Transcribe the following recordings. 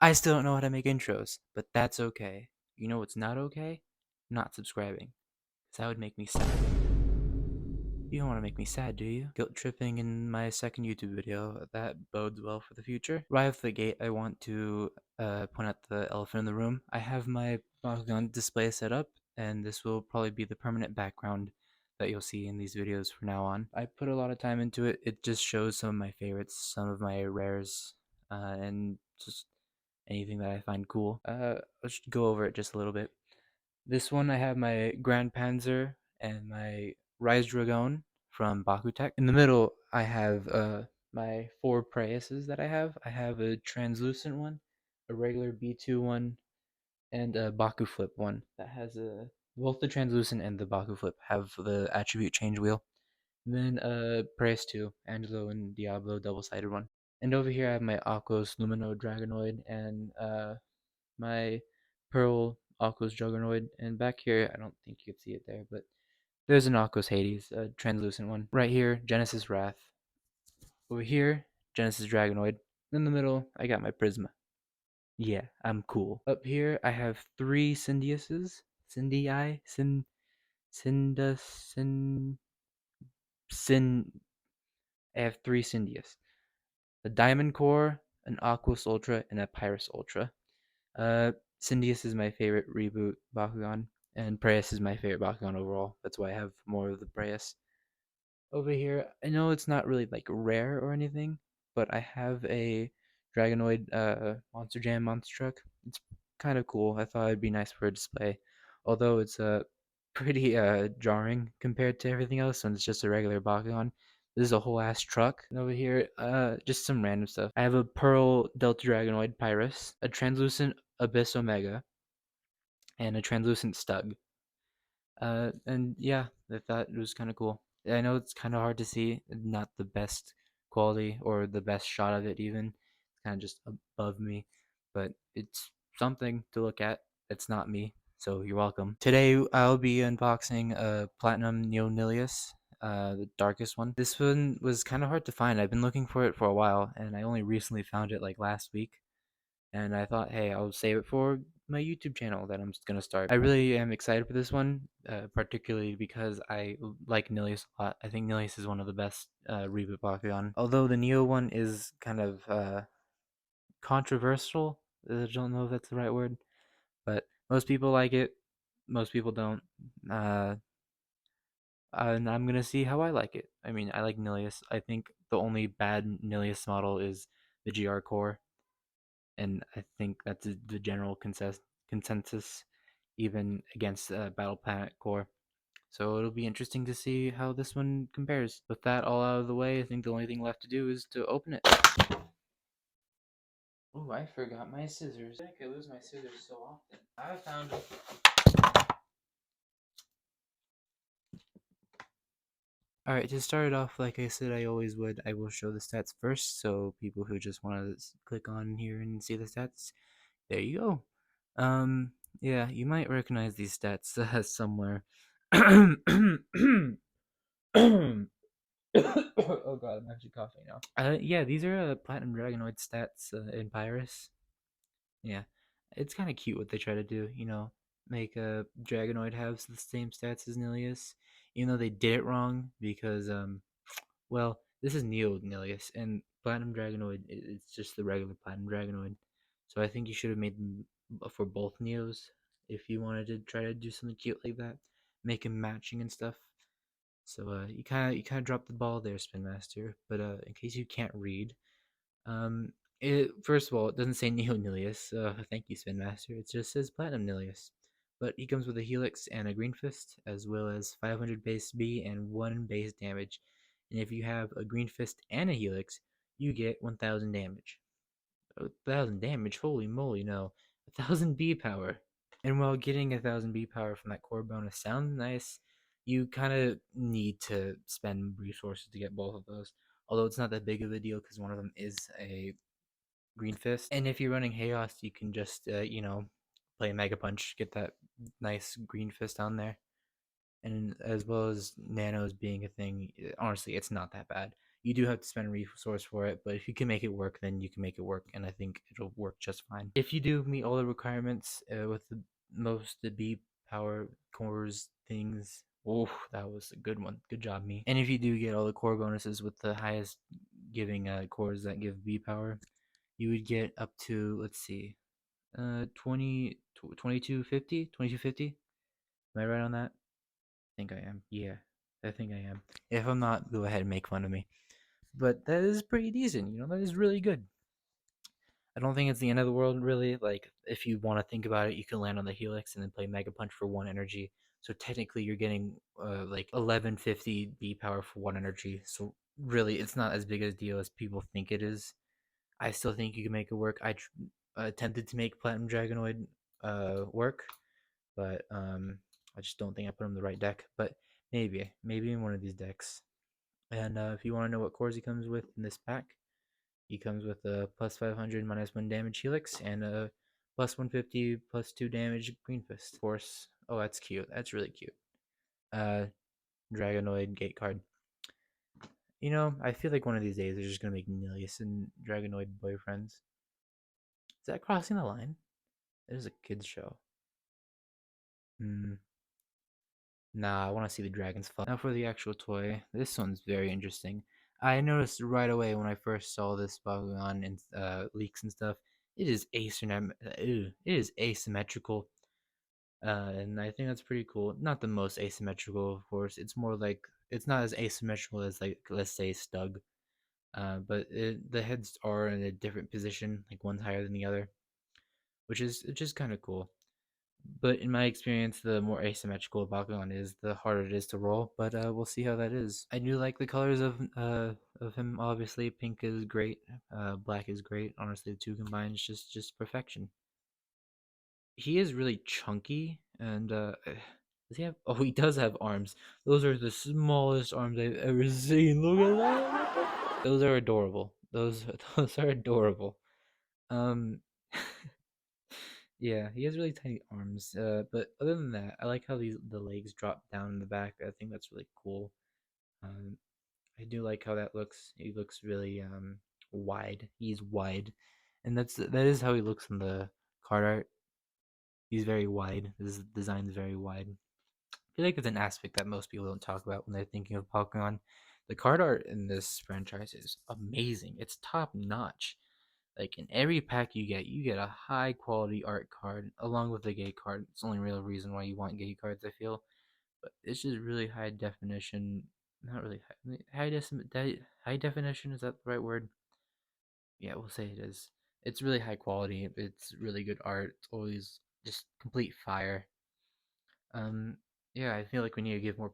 I still don't know how to make intros, but that's okay. You know what's not okay? Not subscribing. Because that would make me sad. You don't want to make me sad, do you? Guilt tripping in my second YouTube video. That bodes well for the future. Right off the gate, I want to point out the elephant in the room. I have my Bakugan display set up, and this will probably be the permanent background that you'll see in these videos from now on. I put a lot of time into it. It just shows some of my favorites, some of my rares, and just anything that I find cool. Let's go over it just a little bit. This one I have my Grand Panzer and my Rise Dragon from Bakutech. In the middle I have my four Preuses that I have. I have a translucent one, a regular B2 one, and a Baku Flip one that has a both the translucent and the Baku Flip have the attribute change wheel. Then Preus 2, Angelo and Diablo double-sided one. And over here I have my Aquos Lumino Dragonoid and my Pearl Aquos Juggernoid, and back here, I don't think you can see it there, but there's an Aquos Hades, a translucent one. Right here, Genesis Wrath. Over here, Genesis Dragonoid. In the middle, I got my Prisma. Yeah, I'm cool. Up here, I have three Syndiuses. Syndii? Synda, Syn... I have three Syndius. A Diamond Core, an Aquos Ultra, and a Pyrus Ultra. Syndius is my favorite reboot Bakugan, and Preus is my favorite Bakugan overall. That's why I have more of the Preus. Over here, I know it's not really like rare or anything, but I have a Dragonoid Monster Jam monster truck. It's kind of cool. I thought it'd be nice for a display, although it's pretty jarring compared to everything else, and it's just a regular Bakugan. This is a whole ass truck. And over here, just some random stuff. I have a Pearl Delta Dragonoid Pyrus, a translucent Abyss Omega, and a translucent Stug. And yeah, I thought it was kind of cool. I know it's kind of hard to see, not the best quality or the best shot of it, even. It's kind of just above me, but it's something to look at. It's not me, so you're welcome. Today, I'll be unboxing a Platinum Nillious, the darkest one. This one was kind of hard to find. I've been looking for it for a while, and I only recently found it like last week. And I thought, hey, I'll save it for my YouTube channel that I'm gonna start. I really am excited for this one, particularly because I like Nillious a lot. I think Nillious is one of the best reboot Bakugan. Although the Neo one is kind of controversial. I don't know if that's the right word, but most people like it. Most people don't. Uh, and I'm gonna see how I like it. I mean, I like Nillious. I think the only bad Nillious model is the GR core, and I think that's the general consensus, even against Battle Planet Core. So it'll be interesting to see how this one compares. With that all out of the way, I think the only thing left to do is to open it. Oh, I forgot my scissors. I think I lose my scissors so often. I found it. Alright, to start it off, like I said I always would, I will show the stats first, so people who just want to click on here and see the stats, there you go. Yeah, you might recognize these stats somewhere. Oh god, I'm actually coughing now. Yeah, these are Platinum Dragonoid stats in Pyrus. Yeah, it's kind of cute what they try to do, make a Dragonoid have the same stats as Nillious, even though they did it wrong because, well, this is Neo Nillious, and Platinum Dragonoid, it's just the regular Platinum Dragonoid. So I think you should have made them for both Neos if you wanted to try to do something cute like that, make them matching and stuff. So you kind of dropped the ball there, Spin Master. But in case you can't read, um, first of all, it doesn't say Neo Nillious. Thank you, Spin Master. It just says Platinum Nillious. But he comes with a Helix and a Green Fist, as well as 500 base B and 1 base damage. And if you have a Green Fist and a Helix, you get 1000 damage. 1000 damage? Holy moly, no. 1000 B power. And while getting 1000 B power from that core bonus sounds nice, you kind of need to spend resources to get both of those. Although it's not that big of a deal because one of them is a Green Fist. And if you're running Chaos, you can just, play Mega Punch, get that nice Green Fist on there. And as well as Nanos being a thing, honestly, it's not that bad. You do have to spend a resource for it, but if you can make it work, then you can make it work, and I think it'll work just fine. If you do meet all the requirements with the most the B power cores things, oh, that was a good one. Good job, me. And if you do get all the core bonuses with the highest giving cores that give B power, you would get up to, let's see, 2250. Am I right on that? I think I am. Yeah, I think I am. If I'm not, go ahead and make fun of me. But that is pretty decent. That is really good. I don't think it's the end of the world, really. Like, if you want to think about it, you can land on the Helix and then play Mega Punch for 1 energy. So technically, you're getting like 1150 B power for 1 energy. So really, it's not as big a deal as people think it is. I still think you can make it work. I attempted to make Platinum Dragonoid work, but I just don't think I put him in the right deck. But maybe in one of these decks. And if you want to know what cores he comes with in this pack, he comes with a plus 500 -1 damage Helix and a plus 150 plus 2 damage Green Fist. Of course. Oh, that's cute. That's really cute. Dragonoid gate card. I feel like one of these days they're just gonna make Nillious and Dragonoid boyfriends. Is that crossing the line? It is a kids show. Nah, I want to see the dragons fly. Now for the actual toy. This one's very interesting. I noticed right away when I first saw this Bakugan in leaks and stuff. It is asymmetrical, and I think that's pretty cool. Not the most asymmetrical, of course. It's more like it's not as asymmetrical as, like, let's say Stug. But the heads are in a different position, like one's higher than the other, which is just kind of cool. But in my experience, the more asymmetrical a Bakugan is, the harder it is to roll. But we'll see how that is. I do like the colors of him. Obviously, pink is great. Black is great. Honestly, the two combined is just perfection. He is really chunky, and does he have? Oh, he does have arms. Those are the smallest arms I've ever seen. Look at that. Those are adorable. Those are adorable. Um. Yeah, he has really tiny arms. But other than that, I like how the legs drop down in the back. I think that's really cool. Um, I do like how that looks. He looks really wide. He's wide, and that is how he looks in the card art. He's very wide. His design is very wide. I feel like it's an aspect that most people don't talk about when they're thinking of Pokemon. The card art in this franchise is amazing. It's top notch. Like, in every pack you get a high quality art card along with the gate card. It's the only real reason why you want gate cards, I feel. But it's just really high definition. Not really high definition. Is that the right word? Yeah, we'll say it is. It's really high quality. It's really good art. It's always just complete fire. Um, yeah, I feel like we need to give more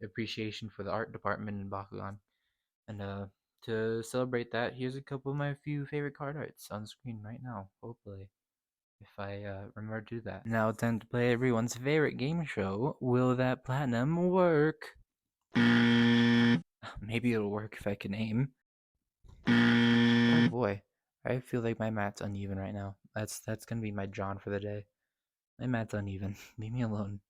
appreciation for the art department in Bakugan. And to celebrate that, here's a couple of my few favorite card arts on screen right now. Hopefully, if I remember to do that. Now it's time to play everyone's favorite game show. Will that platinum work? Maybe it'll work if I can aim. Oh boy, I feel like my mat's uneven right now. That's gonna be my John for the day. My mat's uneven. Leave me alone.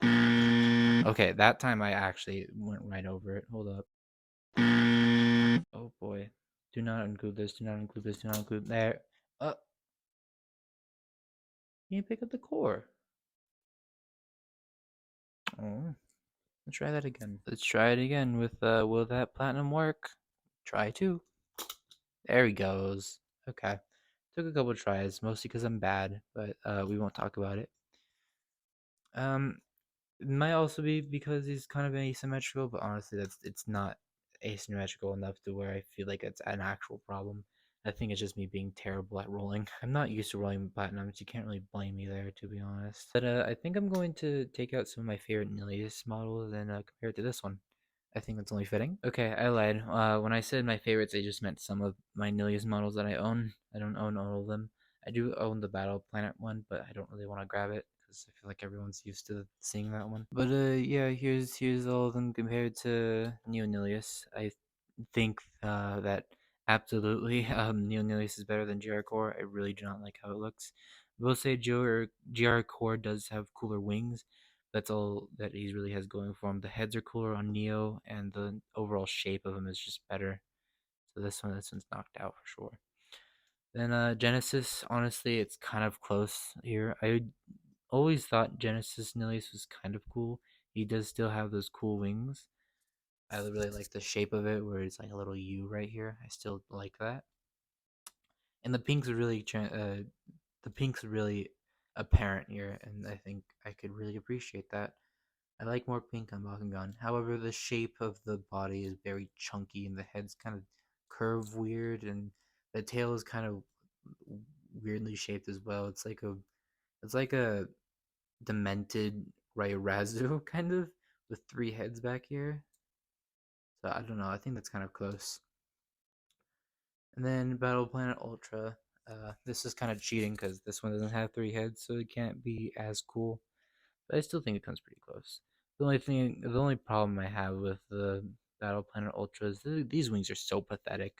Okay, that time I actually went right over it. Hold up. Oh boy. Do not include this. Do not include this. Do not include there. You pick up the core. Oh, let's try that again. Let's try it again with will that platinum work? Try two. There he goes. Okay. Took a couple tries, mostly because I'm bad, but we won't talk about it. It might also be because he's kind of asymmetrical, but honestly, it's not asymmetrical enough to where I feel like it's an actual problem. I think it's just me being terrible at rolling. I'm not used to rolling platinums. You can't really blame me there, to be honest. But I think I'm going to take out some of my favorite Nillious models and compare it to this one. I think that's only fitting. Okay, I lied. When I said my favorites, I just meant some of my Nillious models that I own. I don't own all of them. I do own the Battle Planet one, but I don't really want to grab it because I feel like everyone's used to seeing that one. But yeah, here's all of them compared to Neo Nillious. I think that absolutely Neo Nillious is better than GR Core. I really do not like how it looks. I will say GR Core does have cooler wings, That's all that he really has going for him. The heads are cooler on Neo, and the overall shape of him is just better. So this one's knocked out for sure. Then Genesis, honestly, it's kind of close here. I always thought Genesis Nillious was kind of cool. He does still have those cool wings. I really like the shape of it, where it's like a little U right here. I still like that. And the pink's really apparent here, and I think I could really appreciate that. I like more pink on Bakugan. However, the shape of the body is very chunky, and the head's kind of curved weird, and the tail is kind of weirdly shaped as well. It's like a demented Ryurazu kind of with three heads back here. So I don't know. I think that's kind of close. And then Battle Planet Ultra. This is kind of cheating because this one doesn't have three heads, so it can't be as cool. But I still think it comes pretty close. The only problem I have with the Battle Planet Ultra is these wings are so pathetic.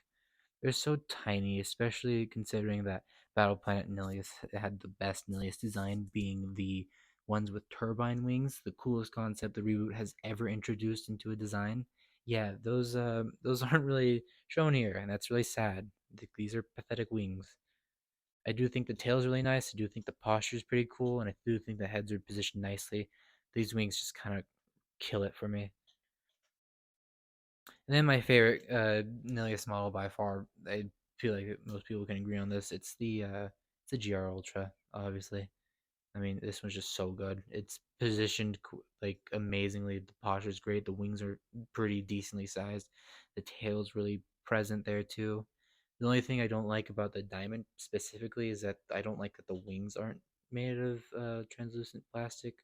They're so tiny, especially considering that Battle Planet Nillious had the best Nillious design, being the ones with turbine wings, the coolest concept the reboot has ever introduced into a design. Yeah, those aren't really shown here, and that's really sad. These are pathetic wings. I do think the tail's really nice. I do think the posture is pretty cool, and I do think the heads are positioned nicely. These wings just kind of kill it for me. And then my favorite Nilius model by far, I feel like most people can agree on this. It's the GR Ultra, obviously. I mean, this one's just so good. It's positioned like amazingly. The posture is great. The wings are pretty decently sized. The tail's really present there too. The only thing I don't like about the diamond specifically is that I don't like that the wings aren't made of translucent plastic.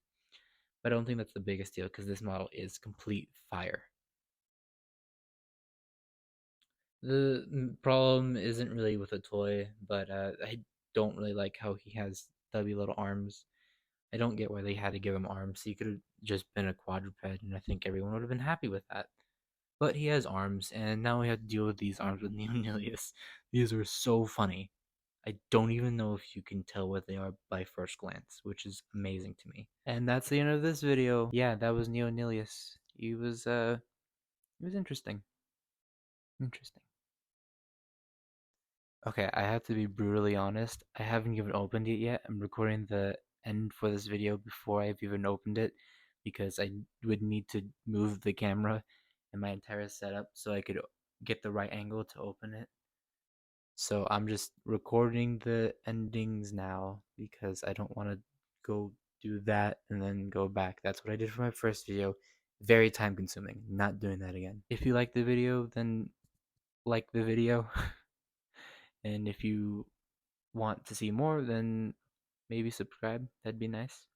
But I don't think that's the biggest deal because this model is complete fire. The problem isn't really with the toy, but I don't really like how he has stubby little arms. I don't get why they had to give him arms. He could have just been a quadruped, and I think everyone would have been happy with that. But he has arms, and now we have to deal with these arms with Nillious. These are so funny. I don't even know if you can tell what they are by first glance, which is amazing to me. And that's the end of this video. Yeah, that was Neo Nillious. He was interesting. Interesting. Okay, I have to be brutally honest. I haven't even opened it yet. I'm recording the end for this video before I've even opened it because I would need to move the camera and my entire setup so I could get the right angle to open it. So I'm just recording the endings now because I don't want to go do that and then go back. That's what I did for my first video. Very time consuming. Not doing that again. If you like the video, then like the video. And if you want to see more, then maybe subscribe. That'd be nice.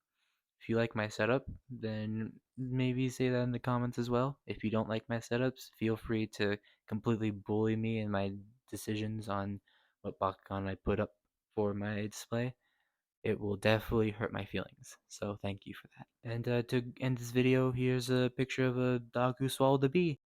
If you like my setup, then maybe say that in the comments as well. If you don't like my setups, feel free to completely bully me in my decisions on what Bakugan I put up for my display. It will definitely hurt my feelings. So thank you for that. And to end this video, here's a picture of a dog who swallowed a bee.